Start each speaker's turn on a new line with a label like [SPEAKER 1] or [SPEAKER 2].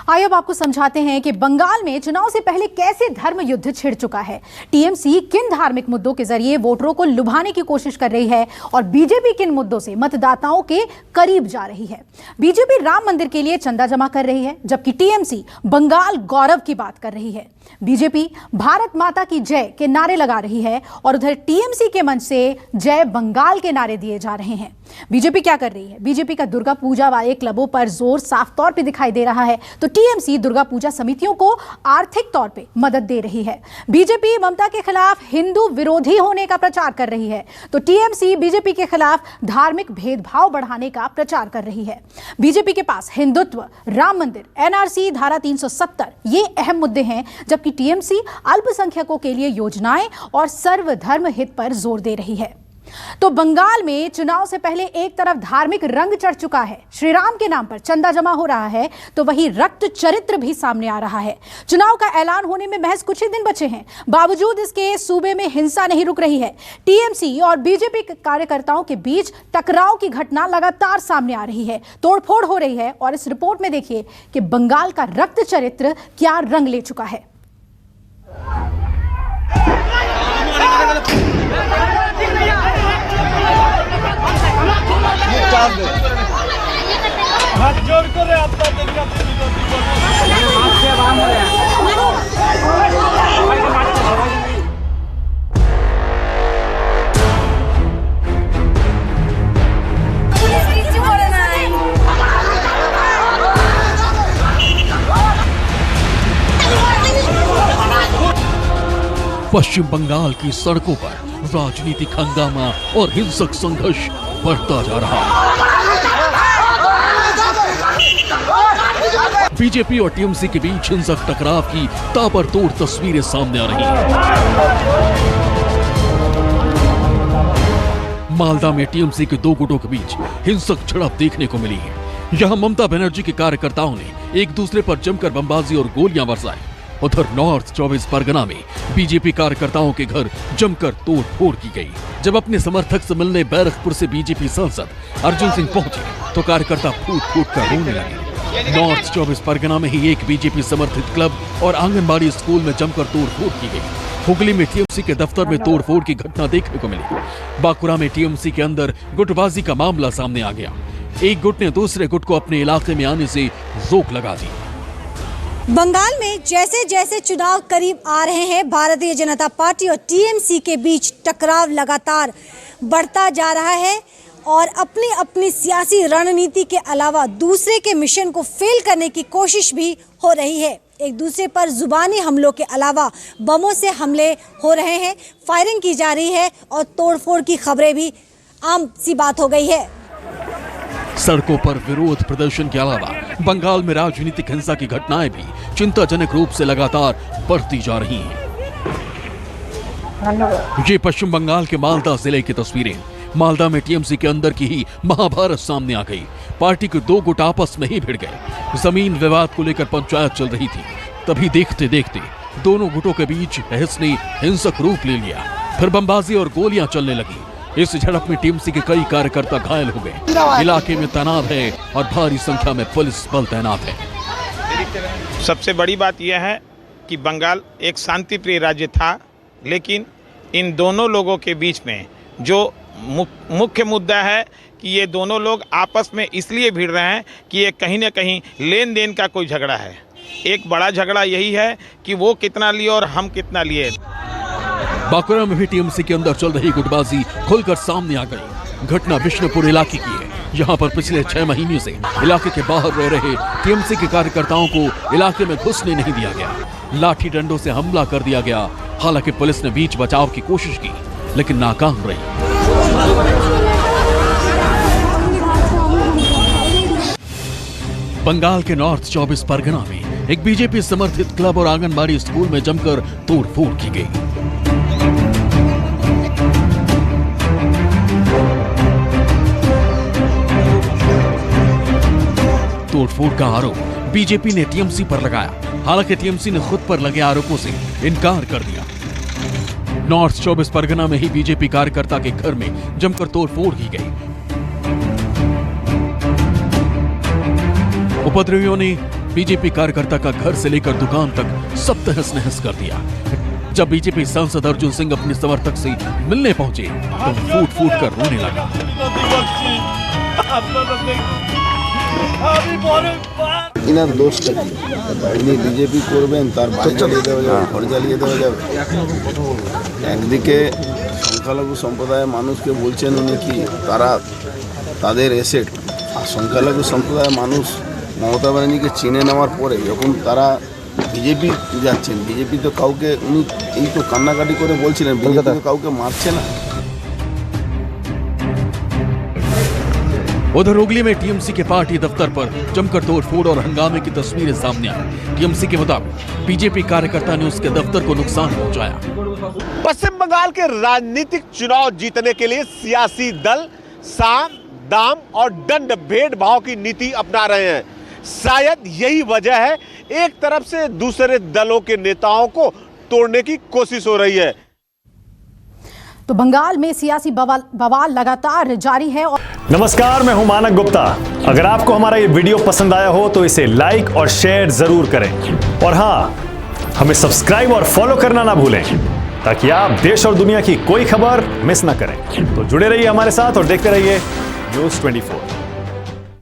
[SPEAKER 1] आइए अब आपको समझाते हैं कि बंगाल में चुनाव से पहले कैसे धर्म युद्ध छिड़ चुका है। टीएमसी किन धार्मिक मुद्दों के जरिए वोटरों को लुभाने की कोशिश कर रही है और बीजेपी किन मुद्दों से मतदाताओं के करीब जा रही है। बीजेपी राम मंदिर के लिए चंदा जमा कर रही है, जबकि टीएमसी बंगाल गौरव की बात कर रही है। बीजेपी भारत माता की जय के नारे लगा रही है और उधर टीएमसी के मंच से जय बंगाल के नारे दिए जा रहे हैं। बीजेपी क्या कर रही है? बीजेपी का दुर्गा पूजा वाले क्लबों पर जोर साफ तौर पे दिखाई दे रहा है, तो टीएमसी दुर्गा पूजा समितियों को आर्थिक तौर पे मदद दे रही है। बीजेपी ममता के खिलाफ हिंदू विरोधी होने का प्रचार कर रही है, तो टीएमसी बीजेपी के खिलाफ धार्मिक भेदभाव बढ़ाने का प्रचार कर रही है। बीजेपी के पास हिंदुत्व, राम मंदिर, एनआरसी, धारा 370 ये अहम मुद्दे हैं, जबकि टीएमसी अल्पसंख्यकों के लिए योजनाएं और सर्वधर्म हित पर जोर दे रही है। तो बंगाल में चुनाव से पहले एक तरफ धार्मिक रंग चढ़ चुका है, श्री राम के नाम पर चंदा जमा हो रहा है, तो वहीं रक्त चरित्र भी सामने आ रहा है। चुनाव का ऐलान होने में महज कुछ ही दिन बचे हैं, बावजूद इसके सूबे में हिंसा नहीं रुक रही है। टीएमसी और बीजेपी कार्यकर्ताओं के बीच टकराव की घटना लगातार सामने आ रही है, तोड़फोड़ हो रही है। और इस रिपोर्ट में देखिए कि बंगाल का रक्त चरित्र क्या रंग ले चुका है।
[SPEAKER 2] हाथ जोड़ कर आपका देखना
[SPEAKER 3] पश्चिम बंगाल की सड़कों पर राजनीतिक हंगामा और हिंसक संघर्ष बढ़ता जा रहा है। बीजेपी और टीएमसी के बीच हिंसक टकराव की ताबड़तोड़ तस्वीरें सामने आ रही हैं। मालदा में टीएमसी के दो गुटों के बीच हिंसक झड़प देखने को मिली है। यहां ममता बनर्जी के कार्यकर्ताओं ने एक दूसरे पर जमकर बमबाजी और गोलियां बरसाई। उधर नॉर्थ 24 परगना में बीजेपी कार्यकर्ताओं के घर जमकर तोड़फोड़ की गई। जब अपने समर्थक से मिलने बैरकपुर से बीजेपी सांसद अर्जुन सिंह पहुंचे तो कार्यकर्ता फूट फूट कर रोने लगे। नॉर्थ 24 परगना में ही एक बीजेपी समर्थित क्लब और आंगनबाड़ी स्कूल में जमकर तोड़फोड़ की गई। हुगली में टीएमसी के दफ्तर में तोड़फोड़ की घटना देखने को मिली। बांकुरा में टीएमसी के अंदर गुटबाजी का मामला सामने आ गया। एक गुट ने दूसरे गुट को अपने इलाके में आने से रोक लगा दी।
[SPEAKER 4] बंगाल में जैसे जैसे चुनाव करीब आ रहे हैं, भारतीय जनता पार्टी और टीएमसी के बीच टकराव लगातार बढ़ता जा रहा है और अपनी अपनी सियासी रणनीति के अलावा दूसरे के मिशन को फेल करने की कोशिश भी हो रही है। एक दूसरे पर जुबानी हमलों के अलावा बमों से हमले हो रहे हैं, फायरिंग की जा रही है और तोड़फोड़ की खबरें भी आम सी बात हो गई है।
[SPEAKER 3] सड़कों पर विरोध प्रदर्शन के अलावा बंगाल में राजनीतिक हिंसा की घटनाएं भी चिंताजनक रूप से लगातार बढ़ती जा रही हैं। ये पश्चिम बंगाल के मालदा जिले की तस्वीरें। मालदा में टीएमसी के अंदर की ही महाभारत सामने आ गई। पार्टी के दो गुट आपस में ही भिड़ गए। जमीन विवाद को लेकर पंचायत चल रही थी, तभी देखते देखते दोनों गुटों के बीच बहस ने हिंसक रूप ले लिया। फिर बमबाजी और गोलियां चलने लगी। इस झड़प में टीएमसी के कई कार्यकर्ता घायल हो गए। इलाके में तनाव है और भारी संख्या में पुलिस बल तैनात है।
[SPEAKER 5] सबसे बड़ी बात यह है कि बंगाल एक शांतिप्रिय राज्य था, लेकिन इन दोनों लोगों के बीच में जो मुख्य मुद्दा है कि ये दोनों लोग आपस में इसलिए भिड़ रहे हैं कि ये कहीं न कहीं लेन देन का कोई झगड़ा है। एक बड़ा झगड़ा यही है कि वो कितना लिए और हम कितना लिए।
[SPEAKER 3] बांकुरा में भी टीएमसी के अंदर चल रही गुटबाजी खुलकर सामने आ गई। घटना बिष्णुपुर इलाके की है। यहाँ पर पिछले 6 महीने से इलाके के बाहर रह रहे टीएमसी के कार्यकर्ताओं को इलाके में घुसने नहीं दिया गया। लाठी डंडों से हमला कर दिया गया। हालांकि पुलिस ने बीच बचाव की कोशिश की, लेकिन नाकाम रही। बंगाल के नॉर्थ 24 परगना में एक बीजेपी समर्थित क्लब और आंगनबाड़ी स्कूल में जमकर तोड़फोड़ की गई। तोड़फोड़ का आरोप बीजेपी ने टीएमसी पर लगाया। हालांकि टीएमसी ने खुद पर लगे आरोपों से इनकार कर दिया। नॉर्थ 24 परगना में ही बीजेपी कार्यकर्ता के घर में जमकर तोड़फोड़ की गई। उपद्रवियों ने बीजेपी कार्यकर्ता का घर से लेकर दुकान तक सब तहस नहस कर दिया। जब बीजेपी सांसद अर्जुन सिंह अपने समर्थक से मिलने पहुंचे तो फूट फूट कर रोने लगा।
[SPEAKER 6] ইনার দোষটা কি? ইনি বিজেপি করবেন, তার বাড়ি জ্বালিয়ে দেওয়া যাবে, ঘর জ্বালিয়ে দেওয়া যাবে। একদিকে সংখ্যালঘু সম্প্রদায়ের মানুষকে বলছেন উনি কি তারা তাদের এসেট, আর সংখ্যালঘু সম্প্রদায়ের মানুষ মমতা ব্যানার্জিকে চিনে নেওয়ার পরে যখন তারা বিজেপি যাচ্ছেন, বিজেপি তো কাউকে, উনি এই তো কান্নাকাটি করে বলছিলেন বিজেপি তো কাউকে মারছে না।
[SPEAKER 3] उधर हुगली में टीएमसी के पार्टी दफ्तर पर जमकर तोड़फोड़ और हंगामे की तस्वीरें सामने आई। टीएमसी के मुताबिक बीजेपी कार्यकर्ता ने उसके दफ्तर को नुकसान पहुंचाया।
[SPEAKER 7] पश्चिम बंगाल के राजनीतिक चुनाव जीतने के लिए सियासी दल साम, दाम और दंड भेदभाव की नीति अपना रहे हैं। शायद यही वजह है एक तरफ से दूसरे दलों के नेताओं को तोड़ने की कोशिश हो रही है।
[SPEAKER 1] तो बंगाल में सियासी बवाल लगातार जारी है। और
[SPEAKER 8] नमस्कार, मैं हूं मानक गुप्ता। अगर आपको हमारा ये वीडियो पसंद आया हो तो इसे लाइक और शेयर जरूर करें, और हां, हमें सब्सक्राइब और फॉलो करना ना भूलें ताकि आप देश और दुनिया की कोई खबर मिस ना करें। तो जुड़े रहिए हमारे साथ और देखते रहिए न्यूज़ 24।